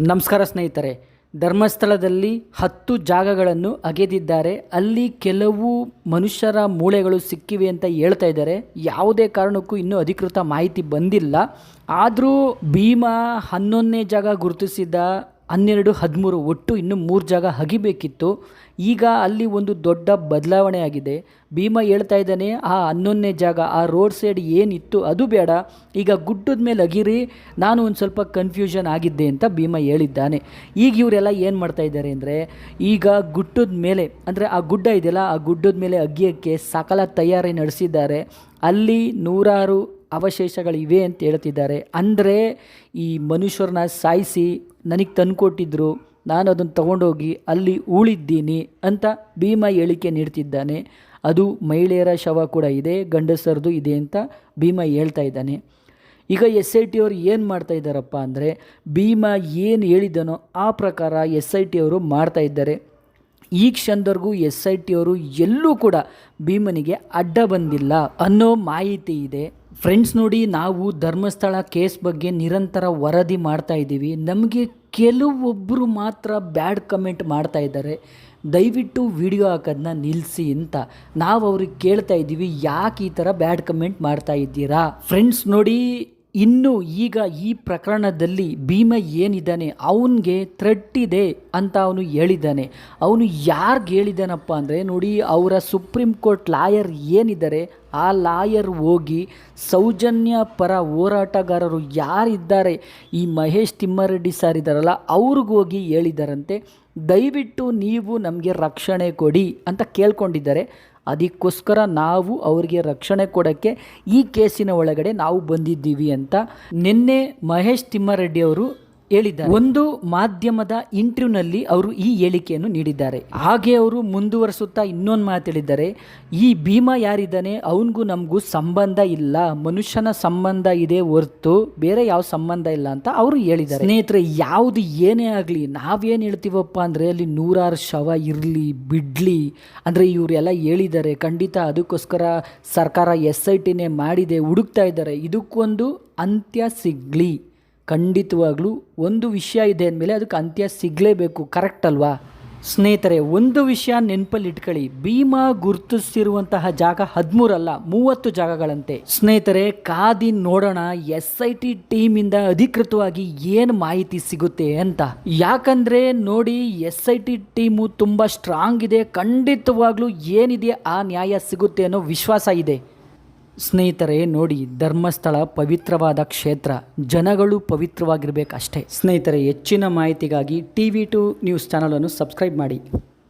ನಮಸ್ಕಾರ ಸ್ನೇಹಿತರೆ. ಧರ್ಮಸ್ಥಳದಲ್ಲಿ 10 ಜಾಗಗಳನ್ನು ಅಗೆದಿದ್ದಾರೆ. ಅಲ್ಲಿ ಕೆಲವು ಮನುಷ್ಯರ ಮೂಳೆಗಳು ಸಿಕ್ಕಿವೆ ಅಂತ ಹೇಳ್ತಾ ಇದ್ದಾರೆ. ಯಾವುದೇ ಕಾರಣಕ್ಕೂ ಇನ್ನೂ ಅಧಿಕೃತ ಮಾಹಿತಿ ಬಂದಿಲ್ಲ. ಆದರೂ ಭೀಮಾ 11ನೇ ಜಾಗ ಗುರುತಿಸಿದ್ದ, 12, 13 ಒಟ್ಟು ಇನ್ನೂ 3 ಜಾಗ ಅಗಿಬೇಕಿತ್ತು. ಈಗ ಅಲ್ಲಿ ಒಂದು ದೊಡ್ಡ ಬದಲಾವಣೆ ಆಗಿದೆ. ಭೀಮಾ ಹೇಳ್ತಾ ಇದ್ದಾನೆ, ಆ 11ನೇ ಜಾಗ, ಆ ರೋಡ್ ಸೈಡ್ ಏನಿತ್ತು ಅದು ಬೇಡ, ಈಗ ಗುಡ್ಡದ ಮೇಲೆ ಅಗಿರಿ, ನಾನು ಒಂದು ಸ್ವಲ್ಪ ಕನ್ಫ್ಯೂಷನ್ ಆಗಿದ್ದೆ ಅಂತ ಭೀಮಾ ಹೇಳಿದ್ದಾನೆ. ಈಗ ಇವರೆಲ್ಲ ಏನು ಮಾಡ್ತಾ ಇದ್ದಾರೆ ಅಂದರೆ, ಈಗ ಗುಡ್ಡದ ಮೇಲೆ ಅಂದರೆ ಆ ಗುಡ್ಡ ಇದೆಯಲ್ಲ, ಆ ಗುಡ್ಡದ ಮೇಲೆ ಅಗಿಯೋಕ್ಕೆ ಸಕಲ ತಯಾರಿ ನಡೆಸಿದ್ದಾರೆ. ಅಲ್ಲಿ ನೂರಾರು ಅವಶೇಷಗಳಿವೆ ಅಂತ ಹೇಳ್ತಿದ್ದಾರೆ. ಅಂದರೆ ಈ ಮನುಷ್ಯರನ್ನ ಸಾಯಿಸಿ ನನಗೆ ತಂದುಕೊಟ್ಟಿದ್ರು, ನಾನು ಅದನ್ನು ತೊಗೊಂಡೋಗಿ ಅಲ್ಲಿ ಉಳಿದ್ದೀನಿ ಅಂತ ಭೀಮಾ ಹೇಳಿಕೆ ನೀಡ್ತಿದ್ದಾನೆ. ಅದು ಮಹಿಳೆಯರ ಶವ ಕೂಡ ಇದೆ, ಗಂಡಸರದು ಇದೆ ಅಂತ ಭೀಮಾ ಹೇಳ್ತಾ ಇದ್ದಾನೆ. ಈಗ SIT ಅವರು ಏನು ಮಾಡ್ತಾ ಇದ್ದಾರಪ್ಪ ಅಂದರೆ, ಭೀಮಾ ಏನು ಹೇಳಿದನೋ ಆ ಪ್ರಕಾರ SIT ಅವರು ಮಾಡ್ತಾ ಇದ್ದಾರೆ. ಈ ಕ್ಷಣದವರೆಗೂ SIT ಅವರು ಎಲ್ಲೂ ಕೂಡ ಭೀಮನಿಗೆ ಅಡ್ಡ ಬಂದಿಲ್ಲ ಅನ್ನೋ ಮಾಹಿತಿ ಇದೆ. ಫ್ರೆಂಡ್ಸ್ ನೋಡಿ, ನಾವು ಧರ್ಮಸ್ಥಳ ಕೇಸ್ ಬಗ್ಗೆ ನಿರಂತರ ವರದಿ ಮಾಡ್ತಾ ಇದ್ದೀವಿ. ನಮಗೆ ಕೆಲವೊಬ್ಬರು ಮಾತ್ರ ಬ್ಯಾಡ್ ಕಮೆಂಟ್ ಮಾಡ್ತಾ ಇದ್ದಾರೆ, ದಯವಿಟ್ಟು ವಿಡಿಯೋ ಹಾಕೋದನ್ನ ನಿಲ್ಲಿಸಿ ಅಂತ ನಾವು ಅವ್ರಿಗೆ ಕೇಳ್ತಾ ಇದ್ದೀವಿ. ಯಾಕೆ ಈ ಥರ ಬ್ಯಾಡ್ ಕಮೆಂಟ್ ಮಾಡ್ತಾ ಇದ್ದೀರಾ? ಫ್ರೆಂಡ್ಸ್ ನೋಡಿ, ಇನ್ನು ಈಗ ಈ ಪ್ರಕರಣದಲ್ಲಿ ಭೀಮಾ ಏನಿದ್ದಾನೆ ಅವನಿಗೆ ಥ್ರೆಟ್ ಇದೆ ಅಂತ ಅವನು ಹೇಳಿದ್ದಾನೆ. ಅವನು ಯಾರಿಗೆ ಹೇಳಿದ್ದಾನಪ್ಪ ಅಂದರೆ, ನೋಡಿ, ಅವರ ಸುಪ್ರೀಂ ಕೋರ್ಟ್ ಲಾಯರ್ ಏನಿದ್ದಾರೆ ಆ ಲಾಯರ್ ಹೋಗಿ ಸೌಜನ್ಯ ಪರ ಹೋರಾಟಗಾರರು ಯಾರಿದ್ದಾರೆ, ಈ ಮಹೇಶ್ ತಿಮ್ಮಾರೆಡ್ಡಿ ಸರ್ ಇದ್ದಾರಲ್ಲ, ಅವ್ರಿಗೋಗಿ ಹೇಳಿದ್ದಾರಂತೆ, ದಯವಿಟ್ಟು ನೀವು ನಮಗೆ ರಕ್ಷಣೆ ಕೊಡಿ ಅಂತ ಕೇಳ್ಕೊಂಡಿದ್ದಾರೆ. ಅದಕ್ಕೋಸ್ಕರ ನಾವು ಅವರಿಗೆ ರಕ್ಷಣೆ ಕೊಡೋಕ್ಕೆ ಈ ಕೇಸಿನ ಒಳಗಡೆ ನಾವು ಬಂದಿದ್ದೀವಿ ಅಂತ ನಿನ್ನೆ ಮಹೇಶ್ ತಿಮ್ಮಾರೆಡ್ಡಿ ಅವರು ಹೇಳಿದ್ದಾರೆ. ಒಂದು ಮಾಧ್ಯಮದ ಇಂಟರ್ವ್ಯೂನಲ್ಲಿ ಅವರು ಈ ಹೇಳಿಕೆಯನ್ನು ನೀಡಿದ್ದಾರೆ. ಹಾಗೆ ಅವರು ಮುಂದುವರಿಸುತ್ತಾ ಇನ್ನೊಂದು ಮಾತು ಹೇಳಿದ್ದಾರೆ, ಈ ಭೀಮಾ ಯಾರಿದ್ದಾನೆ ಅವನಿಗೂ ನಮಗೂ ಸಂಬಂಧ ಇಲ್ಲ, ಮನುಷ್ಯನ ಸಂಬಂಧ ಇದೆ ಹೊರತು ಬೇರೆ ಯಾವ ಸಂಬಂಧ ಇಲ್ಲ ಅಂತ ಅವರು ಹೇಳಿದ್ದಾರೆ. ಸ್ನೇಹಿತರೆ, ಯಾವುದು ಏನೇ ಆಗಲಿ, ನಾವೇನು ಹೇಳ್ತೀವಪ್ಪ ಅಂದರೆ, ಅಲ್ಲಿ ನೂರಾರು ಶವ ಇರಲಿ ಬಿಡಲಿ ಅಂದರೆ ಇವರೆಲ್ಲ ಹೇಳಿದ್ದಾರೆ. ಖಂಡಿತ ಅದಕ್ಕೋಸ್ಕರ ಸರ್ಕಾರ SITನೇ ಮಾಡಿದೆ, ಹುಡುಕ್ತಾ ಇದ್ದಾರೆ. ಇದಕ್ಕೊಂದು ಅಂತ್ಯ ಸಿಗಲಿ. ಖಂಡಿತವಾಗ್ಲೂ ಒಂದು ವಿಷಯ ಇದೆ ಅಂದಮೇಲೆ ಅದಕ್ಕೆ ಅಂತ್ಯ ಸಿಗಲೇಬೇಕು, ಕರೆಕ್ಟ್ ಅಲ್ವಾ ಸ್ನೇಹಿತರೆ? ಒಂದು ವಿಷಯ ನೆನಪಲ್ಲಿ ಇಟ್ಕೊಳ್ಳಿ, ಭೀಮಾ ಗುರುತಿಸಿರುವಂತಹ ಜಾಗ 13 ಅಲ್ಲ 30 ಜಾಗಗಳಂತೆ. ಸ್ನೇಹಿತರೆ, ಕಾದಿ ನೋಡೋಣ SIT ಟೀಮಿಂದ ಅಧಿಕೃತವಾಗಿ ಏನು ಮಾಹಿತಿ ಸಿಗುತ್ತೆ ಅಂತ. ಯಾಕಂದರೆ ನೋಡಿ, SIT ಟೀಮು ತುಂಬ ಸ್ಟ್ರಾಂಗ್ ಇದೆ. ಖಂಡಿತವಾಗ್ಲೂ ಏನಿದೆ ಆ ನ್ಯಾಯ ಸಿಗುತ್ತೆ ಅನ್ನೋ ವಿಶ್ವಾಸ ಇದೆ. ಸ್ನೇಹಿತರೆ ನೋಡಿ, ಧರ್ಮಸ್ಥಳ ಪವಿತ್ರವಾದ ಕ್ಷೇತ್ರ, ಜನಗಳು ಪವಿತ್ರವಾಗಿರಬೇಕಷ್ಟೇ. ಸ್ನೇಹಿತರೆ, ಹೆಚ್ಚಿನ ಮಾಹಿತಿಗಾಗಿ TV2 ನ್ಯೂಸ್ ಚಾನಲನ್ನು ಸಬ್ಸ್ಕ್ರೈಬ್ ಮಾಡಿ.